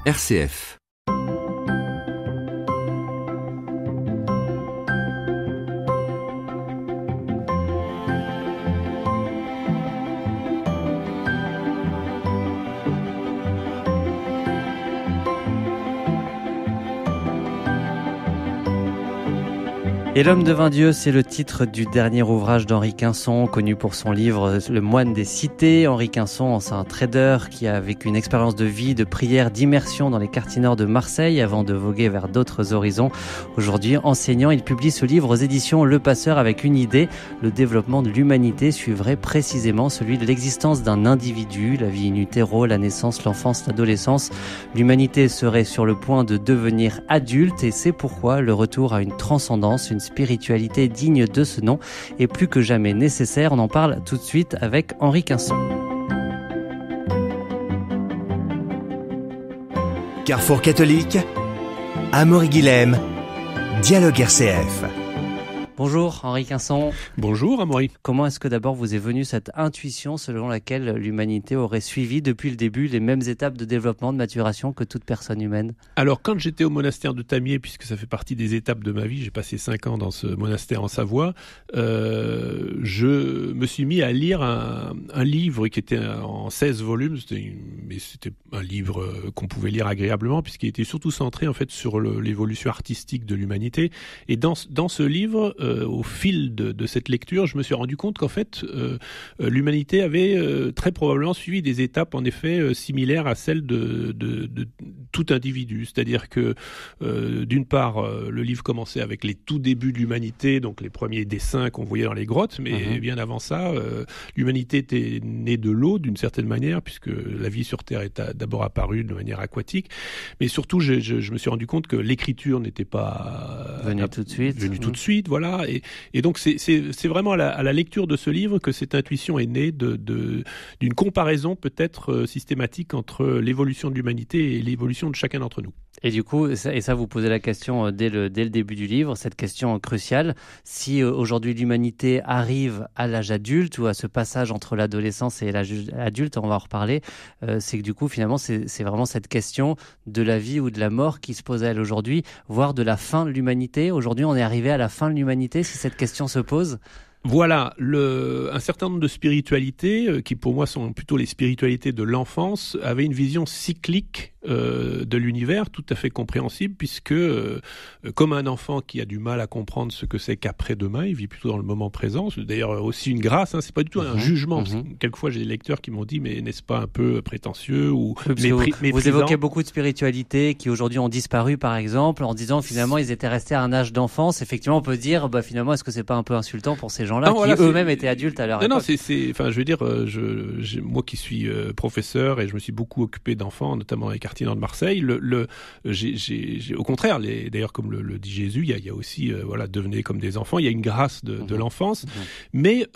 RCF. Et l'homme devint Dieu, c'est le titre du dernier ouvrage d'Henri Quinson, connu pour son livre Le moine des cités. Henri Quinson, c'est un trader qui a vécu une expérience de vie, de prière, d'immersion dans les quartiers nord de Marseille avant de voguer vers d'autres horizons. Aujourd'hui, enseignant, il publie ce livre aux éditions Le Passeur avec une idée. Le développement de l'humanité suivrait précisément celui de l'existence d'un individu, la vie in utero, la naissance, l'enfance, l'adolescence. L'humanité serait sur le point de devenir adulte et c'est pourquoi le retour à une transcendance, une spiritualité digne de ce nom est plus que jamais nécessaire. On en parle tout de suite avec Henri Quinson. Carrefour catholique, Amaury-Guilhem, Dialogue RCF. Bonjour Henri Quinson. Bonjour Amaury. Comment est-ce que d'abord vous est venue cette intuition selon laquelle l'humanité aurait suivi depuis le début les mêmes étapes de développement, de maturation que toute personne humaine ? Alors quand j'étais au monastère de Tamier, puisque ça fait partie des étapes de ma vie, j'ai passé 5 ans dans ce monastère en Savoie, je me suis mis à lire un livre qui était en 16 volumes, mais c'était un livre qu'on pouvait lire agréablement puisqu'il était surtout centré en fait sur l'évolution artistique de l'humanité. Et dans ce livre, au fil de cette lecture, je me suis rendu compte qu'en fait, l'humanité avait très probablement suivi des étapes en effet similaires à celles de tout individu. C'est-à-dire que d'une part, le livre commençait avec les tout débuts de l'humanité, donc les premiers dessins qu'on voyait dans les grottes, mais bien avant ça, l'humanité était née de l'eau d'une certaine manière, puisque la vie sur Terre est d'abord apparue de manière aquatique. Mais surtout, je me suis rendu compte que l'écriture n'était pas venue tout de suite. Voilà. Et donc c'est vraiment à la lecture de ce livre que cette intuition est née d'une comparaison peut-être systématique entre l'évolution de l'humanité et l'évolution de chacun d'entre nous. Et du coup, ça vous posez la question dès le début du livre, cette question cruciale, si aujourd'hui l'humanité arrive à l'âge adulte ou à ce passage entre l'adolescence et l'âge adulte, on va en reparler, c'est que du coup finalement c'est vraiment cette question de la vie ou de la mort qui se pose à elle aujourd'hui, voire de la fin de l'humanité. Aujourd'hui on est arrivé à la fin de l'humanité si cette question se pose. Voilà, un certain nombre de spiritualités, qui pour moi sont plutôt les spiritualités de l'enfance, avaient une vision cyclique de l'univers, tout à fait compréhensible, puisque comme un enfant qui a du mal à comprendre ce que c'est qu'après-demain, il vit plutôt dans le moment présent. C'est d'ailleurs aussi une grâce, c'est pas du tout un jugement. Quelquefois j'ai des lecteurs qui m'ont dit, mais n'est-ce pas un peu prétentieux ou méprisant. Vous évoquez beaucoup de spiritualités qui aujourd'hui ont disparu, par exemple, en disant finalement ils étaient restés à un âge d'enfance. Effectivement, on peut dire, finalement, est-ce que c'est pas un peu insultant pour ces gens-là qui eux-mêmes étaient adultes à leur époque ? Non, enfin, je veux dire, moi qui suis professeur et je me suis beaucoup occupé d'enfants, notamment dans les quartiers nord de Marseille, j'ai au contraire, d'ailleurs comme le dit Jésus, il y a aussi, devenez comme des enfants, il y a une grâce de l'enfance, mais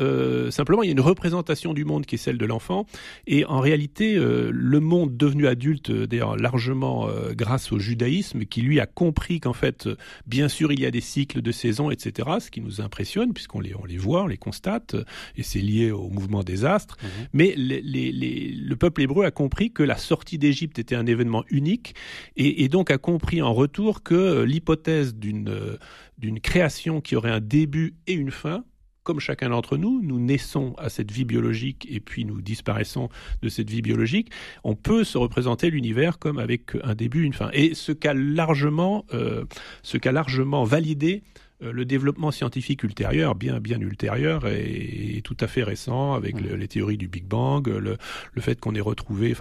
simplement il y a une représentation du monde qui est celle de l'enfant, et en réalité, le monde devenu adulte, d'ailleurs largement grâce au judaïsme, qui lui a compris qu'en fait, bien sûr, il y a des cycles de saisons, etc., ce qui nous impressionne, puisqu'on les voit, on les constate, et c'est lié au mouvement des astres. Mais le peuple hébreu a compris que la sortie d'Égypte était un événement unique, et donc a compris en retour que l'hypothèse d'une création qui aurait un début et une fin, comme chacun d'entre nous, nous naissons à cette vie biologique et puis nous disparaissons de cette vie biologique, on peut se représenter l'univers comme avec un début, une fin. Et ce qu'a largement validé le développement scientifique ultérieur, bien ultérieur, est tout à fait récent, avec les théories du Big Bang, le fait qu'on ait retrouvé,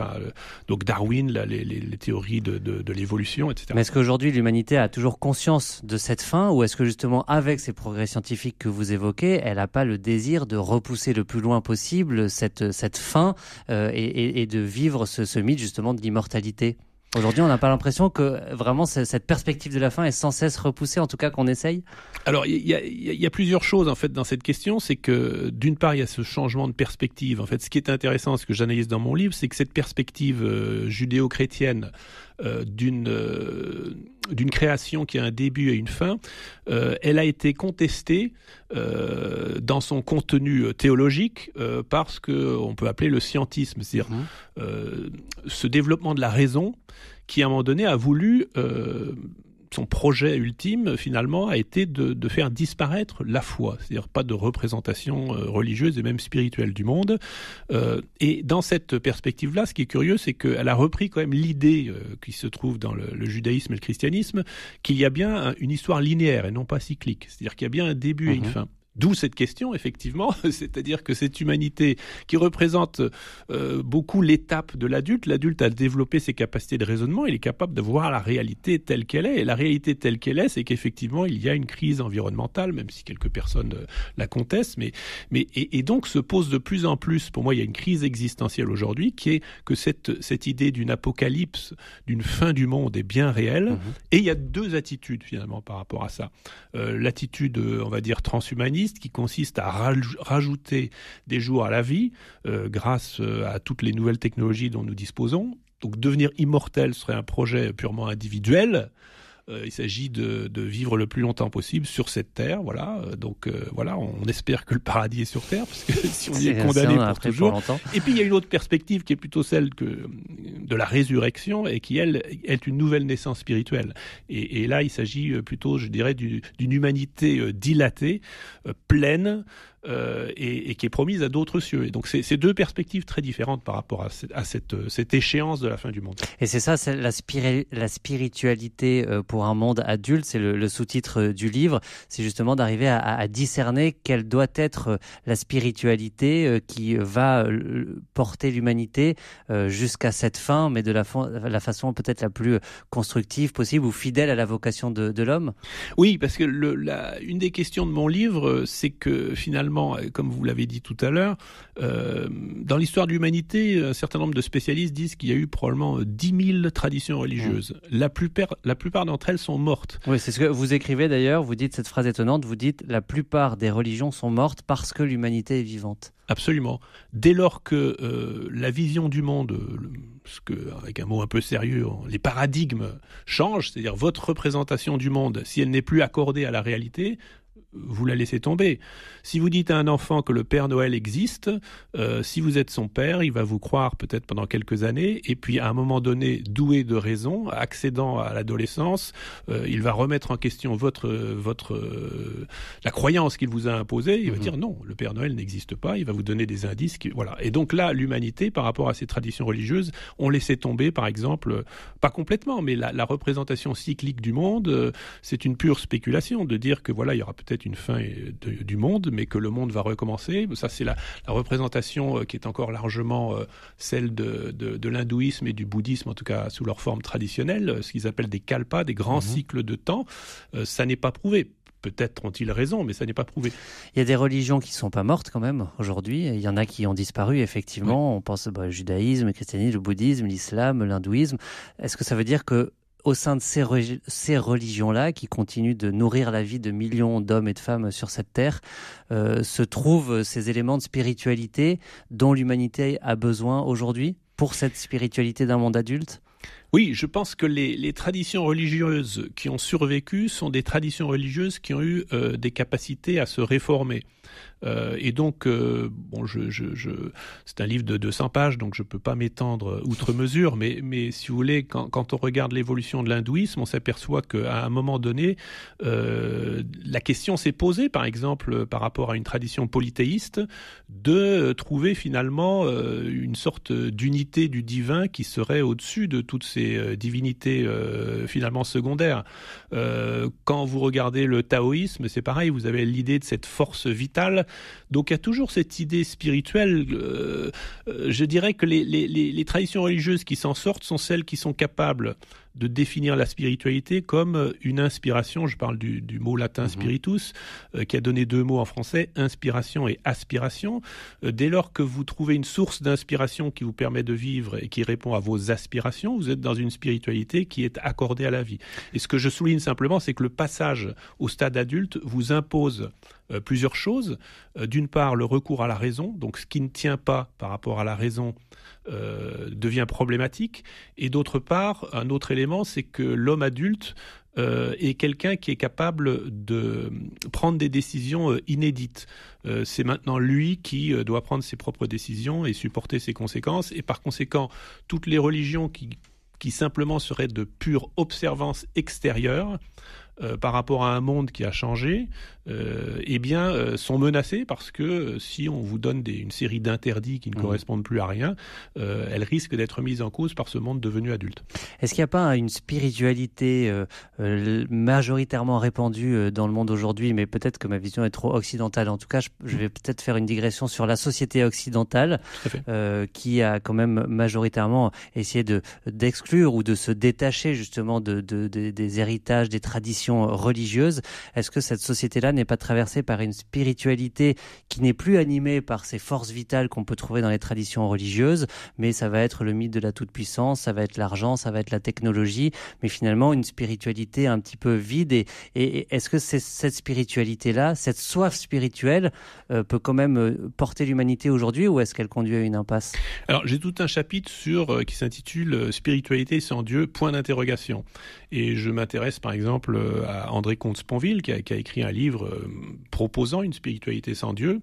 donc Darwin, les théories de l'évolution, etc. Mais est-ce qu'aujourd'hui l'humanité a toujours conscience de cette fin, ou est-ce que justement avec ces progrès scientifiques que vous évoquez, elle n'a pas le désir de repousser le plus loin possible cette fin et de vivre ce mythe justement de l'immortalité ? Aujourd'hui, on n'a pas l'impression que vraiment cette perspective de la fin est sans cesse repoussée, en tout cas qu'on essaye. Alors, il y a plusieurs choses en fait dans cette question. C'est que d'une part, il y a ce changement de perspective. En fait, ce qui est intéressant, ce que j'analyse dans mon livre, c'est que cette perspective judéo-chrétienne d'une création qui a un début et une fin, elle a été contestée dans son contenu théologique par ce qu'on peut appeler le scientisme, c'est-à-dire ce développement de la raison qui, à un moment donné, a voulu... son projet ultime, finalement, a été de faire disparaître la foi, c'est-à-dire pas de représentation religieuse et même spirituelle du monde. Et dans cette perspective-là, ce qui est curieux, c'est qu'elle a repris quand même l'idée qui se trouve dans le judaïsme et le christianisme, qu'il y a bien une histoire linéaire et non pas cyclique, c'est-à-dire qu'il y a bien un début et une fin. D'où cette question, effectivement, c'est-à-dire que cette humanité qui représente beaucoup l'étape de l'adulte, l'adulte a développé ses capacités de raisonnement, il est capable de voir la réalité telle qu'elle est. Et la réalité telle qu'elle est, c'est qu'effectivement, il y a une crise environnementale, même si quelques personnes la contestent. Et donc se pose de plus en plus, pour moi, il y a une crise existentielle aujourd'hui, qui est que cette idée d'une apocalypse, d'une fin du monde est bien réelle. Et il y a deux attitudes, finalement, par rapport à ça. L'attitude, on va dire, transhumaniste, qui consiste à rajouter des jours à la vie grâce à toutes les nouvelles technologies dont nous disposons. Donc devenir immortel serait un projet purement individuel. Il s'agit de vivre le plus longtemps possible sur cette terre, voilà. Donc voilà, on espère que le paradis est sur terre, parce que si on y est condamné pour toujours. Et puis il y a une autre perspective qui est plutôt celle de la résurrection et qui, elle, est une nouvelle naissance spirituelle. Et là, il s'agit plutôt, je dirais, d'une humanité dilatée, pleine, et qui est promise à d'autres cieux. Et donc c'est deux perspectives très différentes par rapport à cette échéance de la fin du monde. Et c'est ça, c'est la spiritualité pour un monde adulte, c'est le sous-titre du livre, c'est justement d'arriver à discerner quelle doit être la spiritualité qui va porter l'humanité jusqu'à cette fin, mais de la façon peut-être la plus constructive possible ou fidèle à la vocation de l'homme. Oui, parce que une des questions de mon livre, c'est que finalement, comme vous l'avez dit tout à l'heure, dans l'histoire de l'humanité, un certain nombre de spécialistes disent qu'il y a eu probablement 10 000 traditions religieuses. La plupart d'entre elles sont mortes. Oui, c'est ce que vous écrivez d'ailleurs, vous dites cette phrase étonnante, vous dites « la plupart des religions sont mortes parce que l'humanité est vivante ». Absolument. Dès lors que la vision du monde, avec un mot un peu sérieux, les paradigmes changent, c'est-à-dire votre représentation du monde, si elle n'est plus accordée à la réalité, vous la laissez tomber. Si vous dites à un enfant que le Père Noël existe, si vous êtes son père, il va vous croire peut-être pendant quelques années, et puis à un moment donné, doué de raison, accédant à l'adolescence, il va remettre en question la croyance qu'il vous a imposée, il va dire non, le Père Noël n'existe pas, il va vous donner des indices. Voilà. Et donc là, l'humanité, par rapport à ces traditions religieuses, on laissait tomber, par exemple, pas complètement, mais la représentation cyclique du monde, c'est une pure spéculation de dire que voilà, il y aura peut-être une fin du monde, mais que le monde va recommencer. Ça, c'est la représentation qui est encore largement celle de l'hindouisme et du bouddhisme, en tout cas sous leur forme traditionnelle, ce qu'ils appellent des kalpas, des grands cycles de temps. Ça n'est pas prouvé. Peut-être ont-ils raison, mais ça n'est pas prouvé. Il y a des religions qui ne sont pas mortes quand même aujourd'hui. Il y en a qui ont disparu, effectivement. Oui. On pense au judaïsme, le christianisme, le bouddhisme, l'islam, l'hindouisme. Est-ce que ça veut dire que au sein de ces religions-là, qui continuent de nourrir la vie de millions d'hommes et de femmes sur cette terre, se trouvent ces éléments de spiritualité dont l'humanité a besoin aujourd'hui pour cette spiritualité d'un monde adulte ? Oui, je pense que les traditions religieuses qui ont survécu sont des traditions religieuses qui ont eu des capacités à se réformer. Et donc, c'est un livre de 200 pages, donc je ne peux pas m'étendre outre mesure, mais si vous voulez, quand on regarde l'évolution de l'hindouisme, on s'aperçoit qu'à un moment donné, la question s'est posée, par exemple, par rapport à une tradition polythéiste, de trouver finalement une sorte d'unité du divin qui serait au-dessus de toutes ces divinités finalement secondaires. Quand vous regardez le taoïsme, c'est pareil, vous avez l'idée de cette force vitale. Donc il y a toujours cette idée spirituelle. Je dirais que les traditions religieuses qui s'en sortent sont celles qui sont capables de définir la spiritualité comme une inspiration. Je parle du mot latin spiritus, qui a donné 2 mots en français, inspiration et aspiration. Dès lors que vous trouvez une source d'inspiration qui vous permet de vivre et qui répond à vos aspirations, vous êtes dans une spiritualité qui est accordée à la vie. Et ce que je souligne simplement, c'est que le passage au stade adulte vous impose plusieurs choses. D'une part, le recours à la raison, donc ce qui ne tient pas par rapport à la raison devient problématique. Et d'autre part, un autre élément, c'est que l'homme adulte est quelqu'un qui est capable de prendre des décisions inédites. C'est maintenant lui qui doit prendre ses propres décisions et supporter ses conséquences. Et par conséquent, toutes les religions qui simplement seraient de pure observance extérieure, par rapport à un monde qui a changé, sont menacées parce que si on vous donne une série d'interdits qui ne correspondent plus à rien, elles risquent d'être mises en cause par ce monde devenu adulte. Est-ce qu'il n'y a pas une spiritualité majoritairement répandue dans le monde aujourd'hui, mais peut-être que ma vision est trop occidentale. En tout cas, je vais peut-être faire une digression sur la société occidentale qui a quand même majoritairement essayé d'exclure ou de se détacher justement des héritages, des traditions religieuses. Est-ce que cette société-là n'est pas traversée par une spiritualité qui n'est plus animée par ces forces vitales qu'on peut trouver dans les traditions religieuses, mais ça va être le mythe de la toute-puissance, ça va être l'argent, ça va être la technologie, mais finalement une spiritualité un petit peu vide. Et est-ce que cette spiritualité-là, cette soif spirituelle peut quand même porter l'humanité aujourd'hui, ou est-ce qu'elle conduit à une impasse ? Alors j'ai tout un chapitre qui s'intitule « Spiritualité sans Dieu, point d'interrogation ». Et je m'intéresse par exemple à André Comte-Sponville qui a écrit un livre proposant une spiritualité sans Dieu.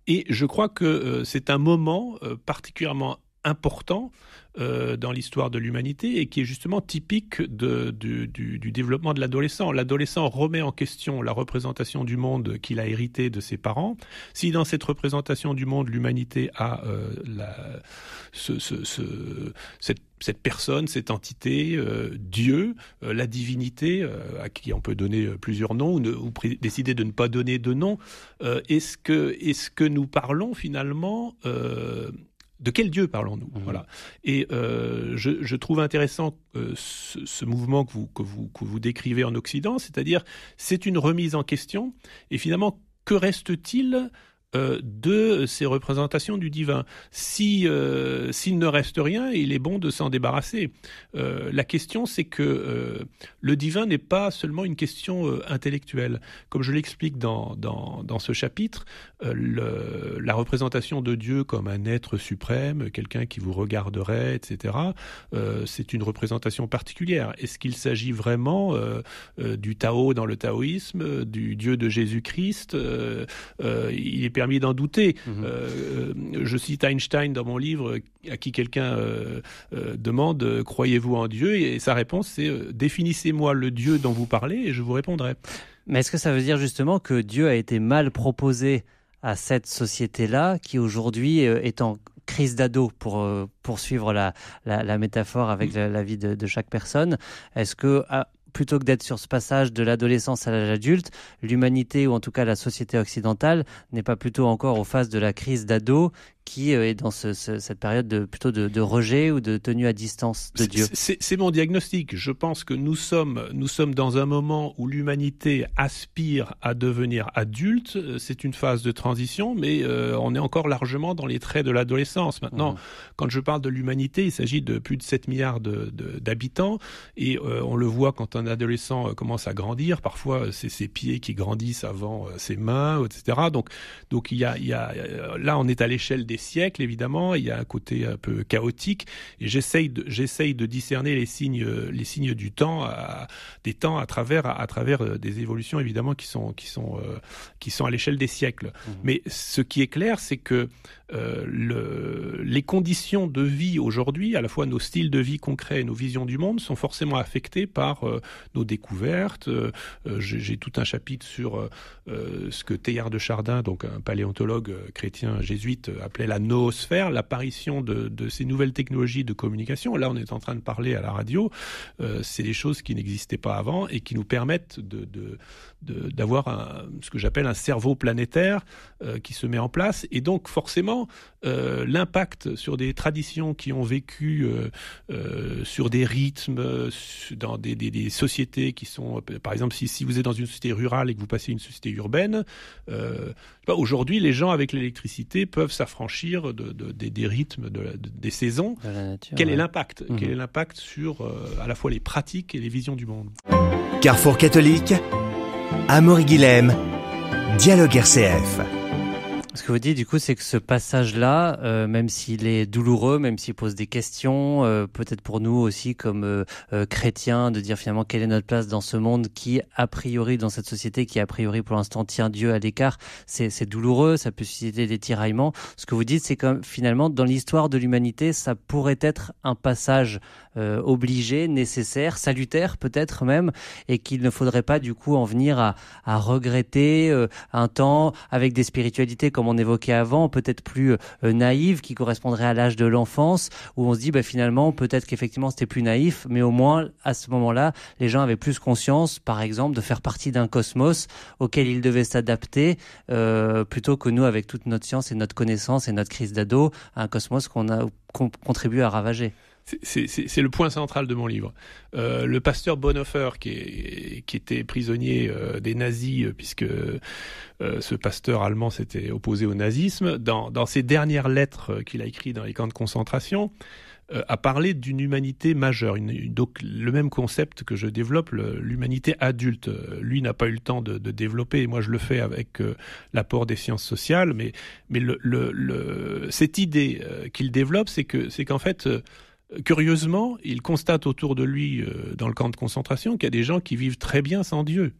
Et je crois que c'est un moment particulièrement important dans l'histoire de l'humanité et qui est justement typique du développement de l'adolescent. L'adolescent remet en question la représentation du monde qu'il a hérité de ses parents. Si dans cette représentation du monde, l'humanité a cette personne, cette entité, Dieu, la divinité, à qui on peut donner plusieurs noms ou décider de ne pas donner de nom, est-ce que nous parlons finalement de quel Dieu parlons-nous ? Voilà. Et je trouve intéressant ce mouvement que vous décrivez en Occident, c'est-à-dire c'est une remise en question. Et finalement, que reste-t-il de ces représentations du divin ? S'il ne reste rien, il est bon de s'en débarrasser. La question, c'est que le divin n'est pas seulement une question intellectuelle. Comme je l'explique dans ce chapitre, la représentation de Dieu comme un être suprême, quelqu'un qui vous regarderait, etc., c'est une représentation particulière. Est-ce qu'il s'agit vraiment du Tao dans le taoïsme, du Dieu de Jésus-Christ ? Il est permis d'en douter. Je cite Einstein dans mon livre, à qui quelqu'un demande « Croyez-vous en Dieu ?» et sa réponse c'est « Définissez-moi le Dieu dont vous parlez et je vous répondrai. » Mais est-ce que ça veut dire justement que Dieu a été mal proposé à cette société-là qui aujourd'hui est en crise d'ado, pour poursuivre la métaphore avec la vie de chaque personne? Est-ce que plutôt que d'être sur ce passage de l'adolescence à l'âge adulte, l'humanité, ou en tout cas la société occidentale, n'est pas plutôt encore aux phases de la crise d'ado qui est dans cette période plutôt de rejet ou de tenue à distance de Dieu? C'est mon diagnostic. Je pense que nous sommes dans un moment où l'humanité aspire à devenir adulte. C'est une phase de transition, mais on est encore largement dans les traits de l'adolescence. Maintenant, quand je parle de l'humanité, il s'agit de plus de 7 milliards d'habitants, et on le voit quand un adolescent commence à grandir. Parfois, c'est ses pieds qui grandissent avant ses mains, etc. Donc il y a là, on est à l'échelle des siècles, évidemment. Il y a un côté un peu chaotique, et j'essaye de discerner les signes du temps, des temps à travers des évolutions évidemment qui sont à l'échelle des siècles. Mais ce qui est clair, c'est que les conditions de vie aujourd'hui, à la fois nos styles de vie concrets et nos visions du monde, sont forcément affectés par nos découvertes. J'ai tout un chapitre sur ce que Teilhard de Chardin, donc un paléontologue chrétien jésuite, appelait appelait la noosphère, l'apparition de ces nouvelles technologies de communication. Là, on est en train de parler à la radio. C'est des choses qui n'existaient pas avant et qui nous permettent d'avoir ce que j'appelle un cerveau planétaire qui se met en place. Et donc, forcément, l'impact sur des traditions qui ont vécu sur des rythmes, dans des sociétés qui sont... Par exemple, si vous êtes dans une société rurale et que vous passez à une société urbaine, aujourd'hui, les gens avec l'électricité peuvent s'affranchir des rythmes, des saisons. De la nature, Quel est l'impact Quel est l'impact sur à la fois les pratiques et les visions du monde? Carrefour catholique, Amaury-Guilhem, Dialogue RCF. Ce que vous dites, du coup, c'est que ce passage-là, même s'il est douloureux, même s'il pose des questions, peut-être pour nous aussi comme chrétiens, de dire finalement quelle est notre place dans ce monde qui, a priori, dans cette société qui, a priori, pour l'instant, tient Dieu à l'écart, c'est douloureux, ça peut susciter des tiraillements. Ce que vous dites, c'est que finalement, dans l'histoire de l'humanité, ça pourrait être un passage obligé, nécessaire, salutaire peut-être même, et qu'il ne faudrait pas du coup en venir à regretter un temps avec des spiritualités comme on évoquait avant, peut-être plus naïves, qui correspondraient à l'âge de l'enfance, où on se dit finalement peut-être qu'effectivement c'était plus naïf, mais au moins à ce moment-là, les gens avaient plus conscience, par exemple, de faire partie d'un cosmos auquel ils devaient s'adapter, plutôt que nous avec toute notre science et notre connaissance et notre crise d'ado, un cosmos qu'on a contribué à ravager. C'est le point central de mon livre. Le pasteur Bonhoeffer, qui était prisonnier des nazis, puisque ce pasteur allemand s'était opposé au nazisme, dans ses dernières lettres qu'il a écrites dans les camps de concentration, a parlé d'une humanité majeure, donc le même concept que je développe, l'humanité adulte. Lui n'a pas eu le temps de développer, et moi je le fais avec l'apport des sciences sociales, mais cette idée qu'il développe, c'est qu'en fait... curieusement, il constate autour de lui, dans le camp de concentration, qu'il y a des gens qui vivent très bien sans Dieu.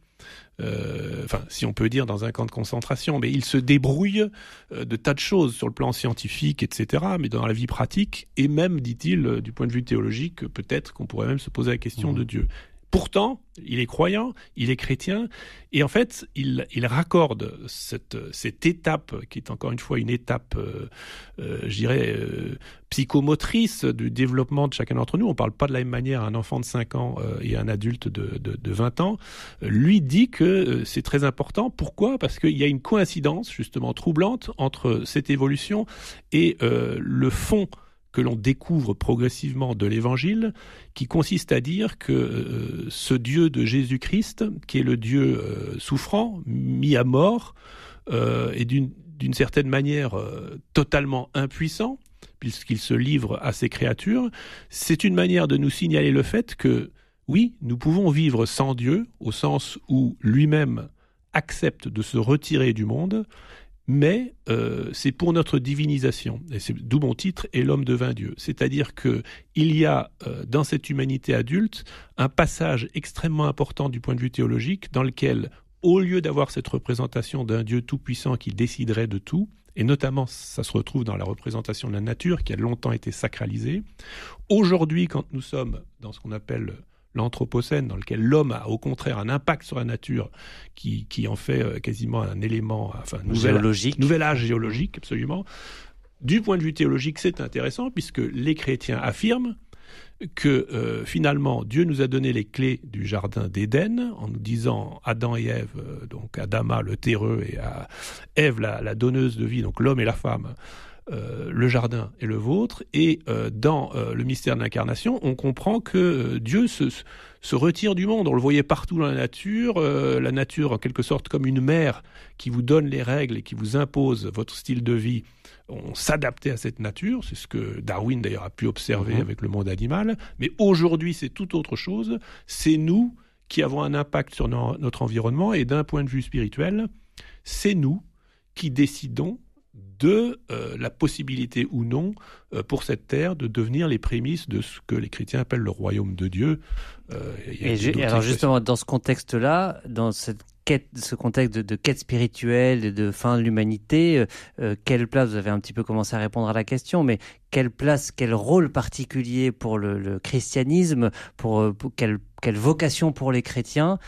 Si on peut dire dans un camp de concentration, mais il se débrouille de tas de choses sur le plan scientifique, etc., mais dans la vie pratique, et même, dit-il, du point de vue théologique, peut-être qu'on pourrait même se poser la question de Dieu. Pourtant, il est croyant, il est chrétien, et en fait, il raccorde cette étape, qui est encore une fois une étape, je dirais, psychomotrice du développement de chacun d'entre nous. On ne parle pas de la même manière à un enfant de 5 ans et à un adulte de 20 ans. Lui dit que c'est très important. Pourquoi ? Parce qu'il y a une coïncidence, justement, troublante entre cette évolution et le fond que l'on découvre progressivement de l'Évangile, qui consiste à dire que ce Dieu de Jésus-Christ, qui est le Dieu souffrant, mis à mort, est d'une certaine manière totalement impuissant, puisqu'il se livre à ses créatures, c'est une manière de nous signaler le fait que, oui, nous pouvons vivre sans Dieu, au sens où lui-même accepte de se retirer du monde, mais c'est pour notre divinisation, et c'est d'où mon titre « Et l'homme devint Dieu ». C'est-à-dire qu'il y a dans cette humanité adulte un passage extrêmement important du point de vue théologique dans lequel, au lieu d'avoir cette représentation d'un Dieu tout-puissant qui déciderait de tout, et notamment ça se retrouve dans la représentation de la nature qui a longtemps été sacralisée, aujourd'hui quand nous sommes dans ce qu'on appelle l'anthropocène, dans lequel l'homme a au contraire un impact sur la nature qui en fait quasiment un élément, nouvel âge géologique, absolument. Du point de vue théologique, c'est intéressant puisque les chrétiens affirment que finalement Dieu nous a donné les clés du jardin d'Éden en nous disant Adam et Ève, donc Adama le terreux et à Ève la donneuse de vie, donc l'homme et la femme, le jardin est le vôtre, et dans le mystère de l'incarnation, on comprend que Dieu se retire du monde. On le voyait partout dans la nature en quelque sorte comme une mère qui vous donne les règles et qui vous impose votre style de vie. On s'adaptait à cette nature, c'est ce que Darwin d'ailleurs a pu observer avec le monde animal, mais aujourd'hui c'est tout autre chose, c'est nous qui avons un impact sur notre environnement, et d'un point de vue spirituel, c'est nous qui décidons de la possibilité ou non pour cette terre de devenir les prémices de ce que les chrétiens appellent le royaume de Dieu. Alors justement, dans ce contexte-là, dans cette quête, ce contexte de quête spirituelle, de fin de l'humanité, quelle place, vous avez un petit peu commencé à répondre à la question, mais quelle place, quel rôle particulier pour le christianisme, pour quelle vocation pour les chrétiens,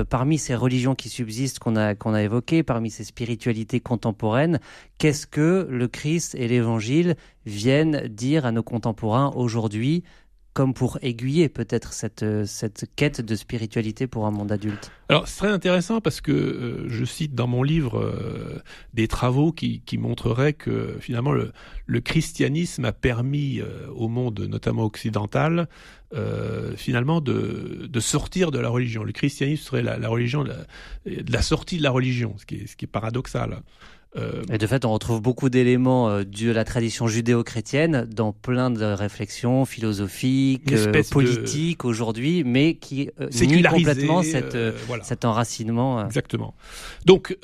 parmi ces religions qui subsistent qu'on a évoquées, parmi ces spiritualités contemporaines, qu'est-ce que le Christ et l'Évangile viennent dire à nos contemporains aujourd'hui, comme pour aiguiller peut-être cette quête de spiritualité pour un monde adulte? Alors c'est très intéressant parce que je cite dans mon livre des travaux qui montreraient que finalement le christianisme a permis au monde, notamment occidental, finalement de sortir de la religion. Le christianisme serait la religion de la sortie de la religion, ce qui est paradoxal. Et de fait, on retrouve beaucoup d'éléments de la tradition judéo-chrétienne dans plein de réflexions philosophiques, politiques aujourd'hui, mais qui nient complètement cet enracinement. Exactement. Donc,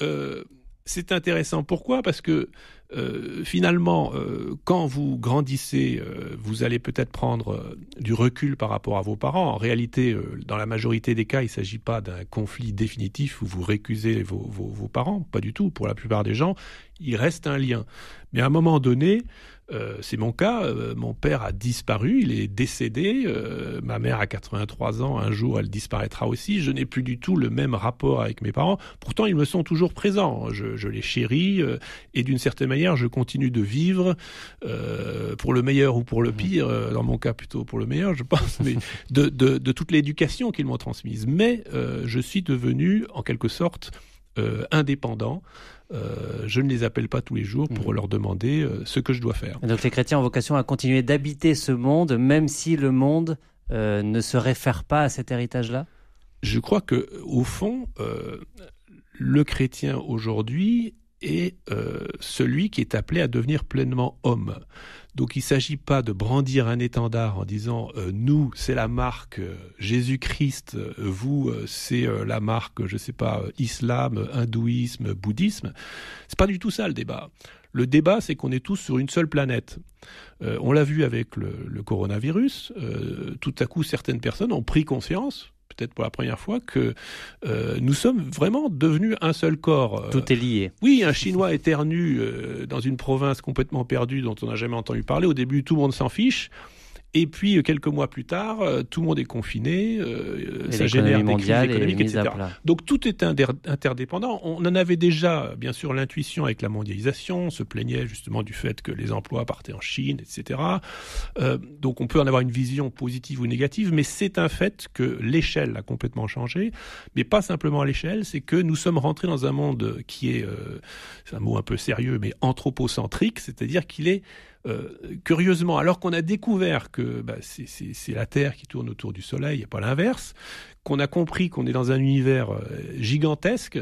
c'est intéressant. Pourquoi ? Parce que finalement, quand vous grandissez, vous allez peut-être prendre du recul par rapport à vos parents. En réalité, dans la majorité des cas, il ne s'agit pas d'un conflit définitif où vous récusez vos parents. Pas du tout. Pour la plupart des gens, il reste un lien. Mais à un moment donné, c'est mon cas, mon père a disparu, il est décédé, ma mère a 83 ans, un jour elle disparaîtra aussi, je n'ai plus du tout le même rapport avec mes parents, pourtant ils me sont toujours présents, je les chéris, et d'une certaine manière je continue de vivre, pour le meilleur ou pour le pire, dans mon cas plutôt pour le meilleur je pense, mais de toute l'éducation qu'ils m'ont transmise, mais je suis devenu en quelque sorte indépendant. Je ne les appelle pas tous les jours pour leur demander ce que je dois faire. Et donc les chrétiens ont vocation à continuer d'habiter ce monde, même si le monde ne se réfère pas à cet héritage-là ? Je crois que au fond, le chrétien aujourd'hui est celui qui est appelé à devenir pleinement homme. Donc il ne s'agit pas de brandir un étendard en disant nous c'est la marque Jésus-Christ, vous c'est la marque je sais pas islam, hindouisme, bouddhisme. C'est pas du tout ça le débat. Le débat c'est qu'on est tous sur une seule planète. On l'a vu avec le coronavirus. Tout à coup certaines personnes ont pris conscience, peut-être pour la première fois, que nous sommes vraiment devenus un seul corps. Tout est lié. Oui, un Chinois éternue dans une province complètement perdue dont on n'a jamais entendu parler. Au début, tout le monde s'en fiche. Et puis, quelques mois plus tard, tout le monde est confiné, ça génère des crises économiques, etc. Donc, tout est interdépendant. On en avait déjà, bien sûr, l'intuition avec la mondialisation. On se plaignait justement du fait que les emplois partaient en Chine, etc. Donc, on peut en avoir une vision positive ou négative, mais c'est un fait que l'échelle a complètement changé. Mais pas simplement à l'échelle, c'est que nous sommes rentrés dans un monde qui est, c'est un mot un peu sérieux, mais anthropocentrique, c'est-à-dire qu'il est curieusement, alors qu'on a découvert que c'est la Terre qui tourne autour du Soleil et pas l'inverse, qu'on a compris qu'on est dans un univers gigantesque,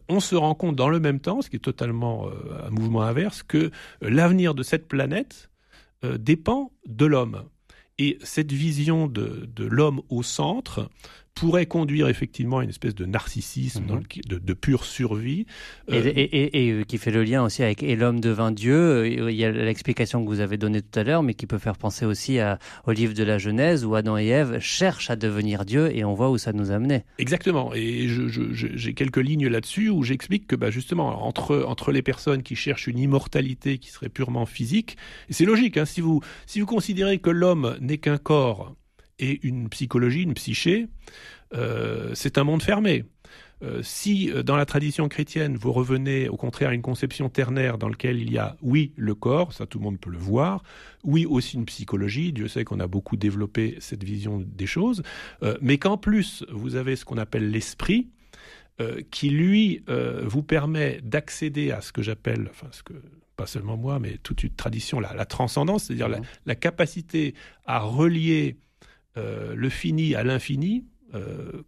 on se rend compte dans le même temps, ce qui est totalement un mouvement inverse, que l'avenir de cette planète dépend de l'homme. Et cette vision de l'homme au centre pourrait conduire effectivement à une espèce de narcissisme, de pure survie. Et qui fait le lien aussi avec « Et l'homme devint Dieu ». Il y a l'explication que vous avez donnée tout à l'heure, mais qui peut faire penser aussi au livre de la Genèse, où Adam et Ève cherchent à devenir Dieu, et on voit où ça nous a amené. Exactement. Et j'ai quelques lignes là-dessus où j'explique que justement, entre les personnes qui cherchent une immortalité qui serait purement physique, et c'est logique, hein, si vous considérez que l'homme n'est qu'un corps et une psychologie, une psyché, c'est un monde fermé. Si dans la tradition chrétienne, vous revenez au contraire à une conception ternaire dans laquelle il y a, oui, le corps, ça tout le monde peut le voir, oui, aussi une psychologie, Dieu sait qu'on a beaucoup développé cette vision des choses, mais qu'en plus, vous avez ce qu'on appelle l'esprit, qui lui vous permet d'accéder à ce que j'appelle, pas seulement moi, mais toute une tradition, la transcendance, c'est-à-dire la capacité à relier le fini à l'infini,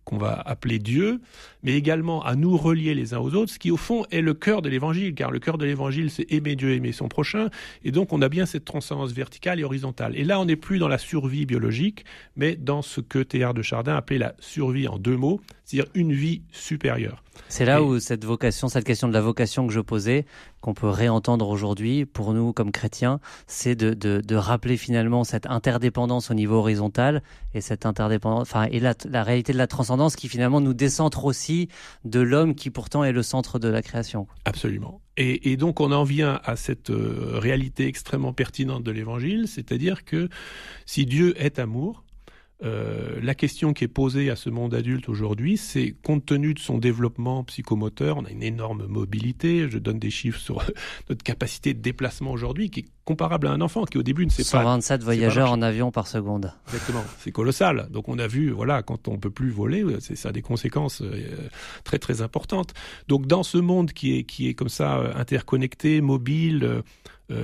qu'on va appeler Dieu, mais également à nous relier les uns aux autres, ce qui au fond est le cœur de l'évangile, car le cœur de l'évangile c'est aimer Dieu, aimer son prochain, et donc on a bien cette transcendance verticale et horizontale. Et là on n'est plus dans la survie biologique, mais dans ce que Teilhard de Chardin appelait la survie en deux mots, c'est-à-dire une vie supérieure. C'est là où cette question de la vocation que je posais, qu'on peut réentendre aujourd'hui pour nous comme chrétiens, c'est de rappeler finalement cette interdépendance au niveau horizontal et cette interdépendance, et la réalité de la transcendance qui finalement nous décentre aussi de l'homme qui pourtant est le centre de la création. Absolument. Et donc on en vient à cette réalité extrêmement pertinente de l'Évangile, c'est-à-dire que si Dieu est amour, la question qui est posée à ce monde adulte aujourd'hui, c'est compte tenu de son développement psychomoteur, on a une énorme mobilité, je donne des chiffres sur notre capacité de déplacement aujourd'hui qui est comparable à un enfant qui au début ne sait 127 pas... voyageurs en avion par seconde. Exactement, c'est colossal. Donc on a vu, voilà, quand on peut plus voler, ça a des conséquences très très importantes. Donc dans ce monde qui est comme ça interconnecté, mobile,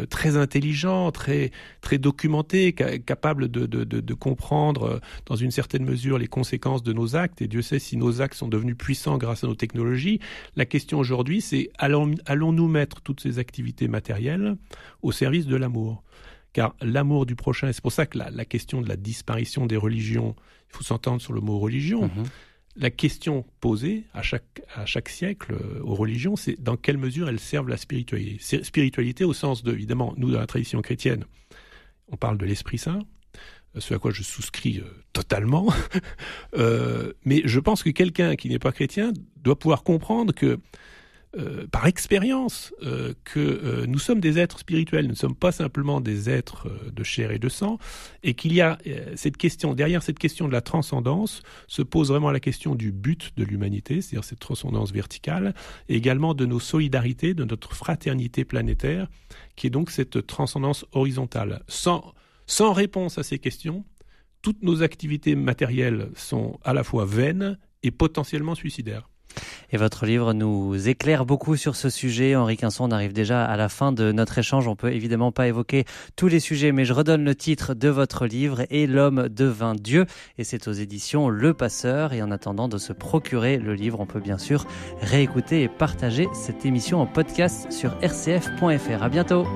très intelligent, très très documenté, capable de comprendre dans une certaine mesure les conséquences de nos actes, et Dieu sait si nos actes sont devenus puissants grâce à nos technologies. La question aujourd'hui, c'est allons-nous mettre toutes ces activités matérielles au service de l'amour? Car l'amour du prochain, et c'est pour ça que la question de la disparition des religions, il faut s'entendre sur le mot religion. La question posée à chaque siècle aux religions, c'est dans quelle mesure elles servent la spiritualité. Spiritualité au sens de, évidemment, nous dans la tradition chrétienne, on parle de l'Esprit Saint, ce à quoi je souscris totalement, mais je pense que quelqu'un qui n'est pas chrétien doit pouvoir comprendre que par expérience que nous sommes des êtres spirituels, nous ne sommes pas simplement des êtres de chair et de sang, et qu'il y a cette question, derrière cette question de la transcendance, se pose vraiment la question du but de l'humanité, c'est-à-dire cette transcendance verticale, et également de nos solidarités, de notre fraternité planétaire, qui est donc cette transcendance horizontale. Sans réponse à ces questions, toutes nos activités matérielles sont à la fois vaines et potentiellement suicidaires. Et votre livre nous éclaire beaucoup sur ce sujet. Henri Quinson, on arrive déjà à la fin de notre échange. On peut évidemment pas évoquer tous les sujets, mais je redonne le titre de votre livre, Et l'homme devint Dieu. Et c'est aux éditions Le Passeur. Et en attendant de se procurer le livre, on peut bien sûr réécouter et partager cette émission en podcast sur rcf.fr. À bientôt.